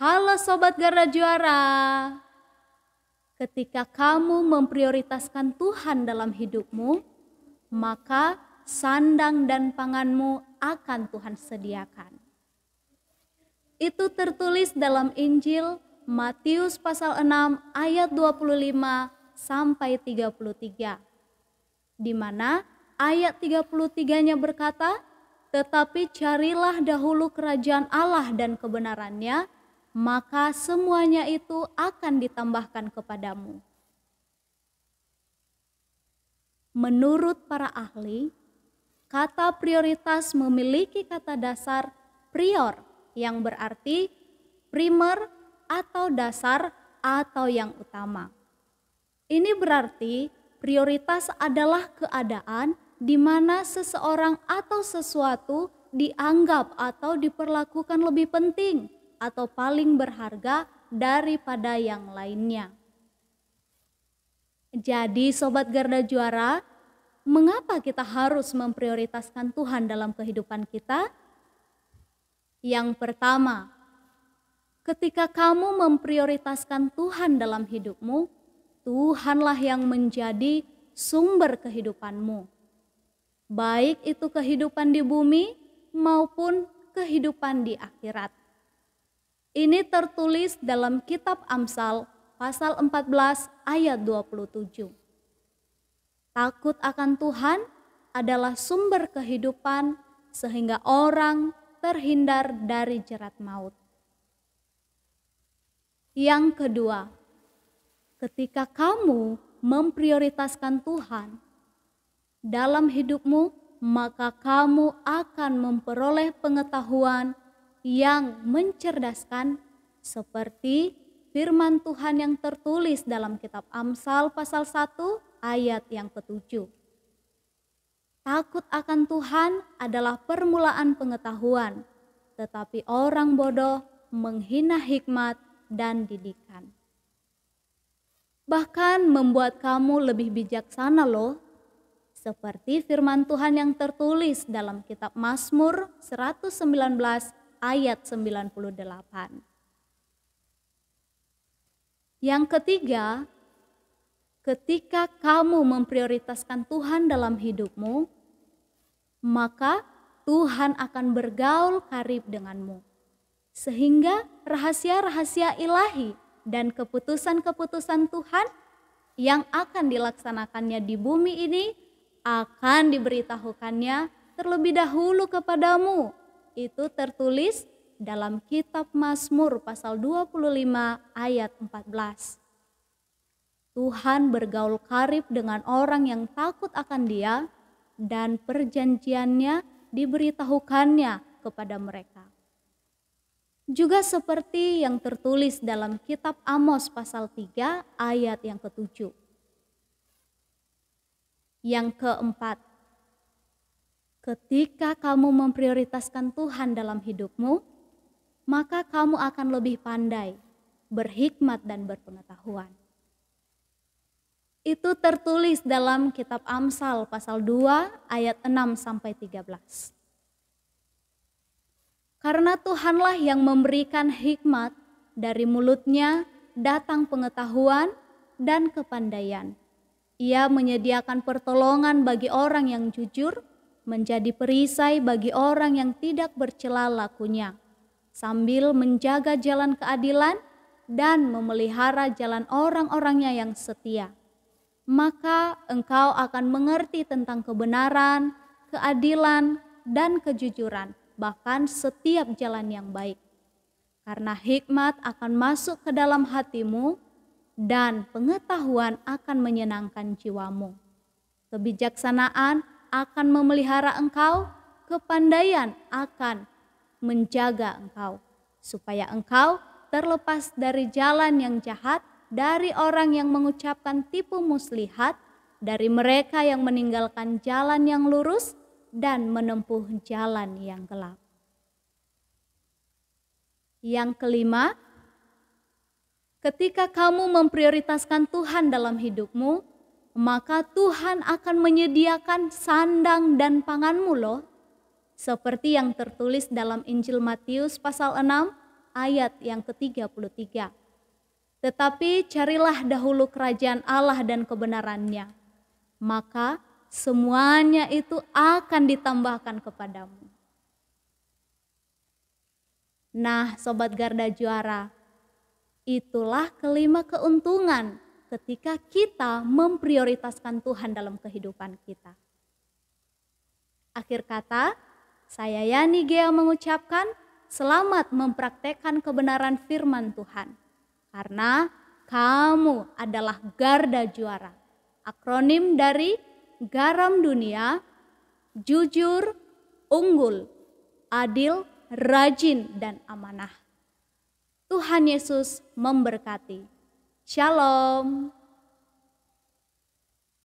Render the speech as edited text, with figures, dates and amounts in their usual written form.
Halo Sobat Garda Juara. Ketika kamu memprioritaskan Tuhan dalam hidupmu, maka sandang dan panganmu akan Tuhan sediakan. Itu tertulis dalam Injil Matius pasal 6 ayat 25 sampai 33. Di mana ayat 33-nya berkata, "Tetapi carilah dahulu kerajaan Allah dan kebenarannya, maka semuanya itu akan ditambahkan kepadamu." Menurut para ahli, kata prioritas memiliki kata dasar prior yang berarti primer atau dasar atau yang utama. Ini berarti prioritas adalah keadaan di mana seseorang atau sesuatu dianggap atau diperlakukan lebih penting atau paling berharga daripada yang lainnya. Jadi Sobat Garda Juara, mengapa kita harus memprioritaskan Tuhan dalam kehidupan kita? Yang pertama, ketika kamu memprioritaskan Tuhan dalam hidupmu, Tuhanlah yang menjadi sumber kehidupanmu. Baik itu kehidupan di bumi maupun kehidupan di akhirat. Ini tertulis dalam kitab Amsal pasal 14 ayat 27. Takut akan Tuhan adalah sumber kehidupan sehingga orang terhindar dari jerat maut. Yang kedua, ketika kamu memprioritaskan Tuhan dalam hidupmu, maka kamu akan memperoleh pengetahuan yang mencerdaskan seperti firman Tuhan yang tertulis dalam kitab Amsal pasal 1 ayat yang ke-7. Takut akan Tuhan adalah permulaan pengetahuan, tetapi orang bodoh menghina hikmat dan didikan. Bahkan membuat kamu lebih bijaksana loh, seperti firman Tuhan yang tertulis dalam kitab Mazmur 119 ayat 98. Yang ketiga, ketika kamu memprioritaskan Tuhan dalam hidupmu, maka Tuhan akan bergaul karib denganmu. Sehingga rahasia-rahasia ilahi dan keputusan-keputusan Tuhan yang akan dilaksanakannya di bumi ini akan diberitahukannya terlebih dahulu kepadamu. Itu tertulis dalam kitab Mazmur pasal 25 ayat 14. Tuhan bergaul karib dengan orang yang takut akan Dia dan perjanjiannya diberitahukannya kepada mereka. Juga seperti yang tertulis dalam kitab Amos pasal 3 ayat yang ke-7. Yang keempat, ketika kamu memprioritaskan Tuhan dalam hidupmu, maka kamu akan lebih pandai, berhikmat dan berpengetahuan. Itu tertulis dalam kitab Amsal pasal 2 ayat 6 sampai 13. Karena Tuhanlah yang memberikan hikmat, dari mulutnya datang pengetahuan dan kepandaian. Ia menyediakan pertolongan bagi orang yang jujur, menjadi perisai bagi orang yang tidak bercela lakunya, sambil menjaga jalan keadilan dan memelihara jalan orang-orangnya yang setia. Maka engkau akan mengerti tentang kebenaran, keadilan, dan kejujuran, bahkan setiap jalan yang baik. Karena hikmat akan masuk ke dalam hatimu dan pengetahuan akan menyenangkan jiwamu. Kebijaksanaan akan memelihara engkau, kepandaian akan menjaga engkau, supaya engkau terlepas dari jalan yang jahat, dari orang yang mengucapkan tipu muslihat, dari mereka yang meninggalkan jalan yang lurus dan menempuh jalan yang gelap. Yang kelima, ketika kamu memprioritaskan Tuhan dalam hidupmu, maka Tuhan akan menyediakan sandang dan panganmu loh. Seperti yang tertulis dalam Injil Matius pasal 6 ayat yang ke-33. Tetapi carilah dahulu kerajaan Allah dan kebenarannya, maka semuanya itu akan ditambahkan kepadamu. Nah, Sobat Garda Juara, itulah kelima keuntungan ketika kita memprioritaskan Tuhan dalam kehidupan kita. Akhir kata, saya Yani Gea mengucapkan selamat mempraktekkan kebenaran firman Tuhan. Karena kamu adalah garda juara. Akronim dari garam dunia, jujur, unggul, adil, rajin, dan amanah. Tuhan Yesus memberkati. Shalom.